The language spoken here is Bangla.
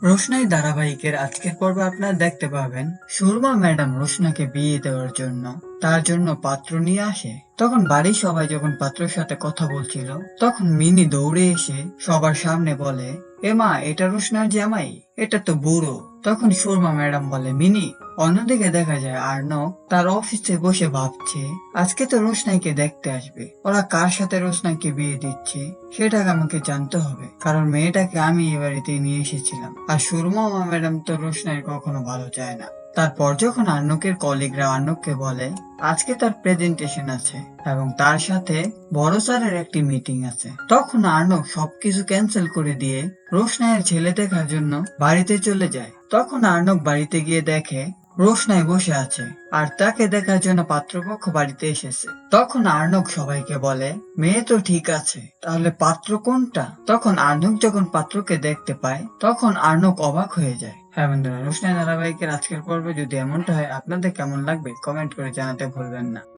রোশনাই ধারাবাহিকের আজকের পর্বে আপনারা দেখতে পাবেন সুরমা ম্যাডাম রোশনাকে বিয়ে দেওয়ার জন্য তার জন্য পাত্র নিয়ে আসে। তখন বাড়ির সবাই যখন পাত্রের সাথে কথা বলছিল, তখন মিনি দৌড়ে এসে সবার সামনে বলে, এমা এটা রোশনার জামাই, এটা তো বুড়ো। তখন সুরমা ম্যাডাম বলে, মিনি। অন্যদিকে দেখা যায় আর্নব তার অফিসে বসে ভাবছে, আজকে তো রোশনাইকে দেখতে আসবে, ওরা কার সাথে রোশনাইকে বিয়ে দিচ্ছে সেটাকে আমাকে জানতে হবে, কারণ মেয়েটাকে আমি এ বাড়িতে নিয়ে এসেছিলাম। আর সুরমা ম্যাডাম তো রোশনাই কখনো ভালো চায় না। তারপর যখন আর্নকের কলিগরা আর্নককে বলে আজকে তার প্রেজেন্টেশন আছে এবং তার সাথে বড় স্যারের একটি মিটিং আছে, তখন আর্নক সবকিছু ক্যান্সেল করে দিয়ে রোশনাইয়ের ছেলে দেখার জন্য বাড়িতে চলে যায়। তখন আর্নক বাড়িতে গিয়ে দেখে রোশনাই বসে আছে আর তাকে দেখার জন্য পাত্রপক্ষ বাড়িতে এসেছে। তখন আর্নক সবাইকে বলে, মেয়ে তো ঠিক আছে, তাহলে পাত্র কোনটা? তখন আর্নক যখন পাত্রকে দেখতে পায়, তখন আর্নক অবাক হয়ে যায়। হ্যাঁ বন্ধুরা, রোশনাই ধারাবাহিকের আজকের পর্বে যদি এমনটা হয়, আপনাদের কেমন লাগবে কমেন্ট করে জানাতে ভুলবেন না।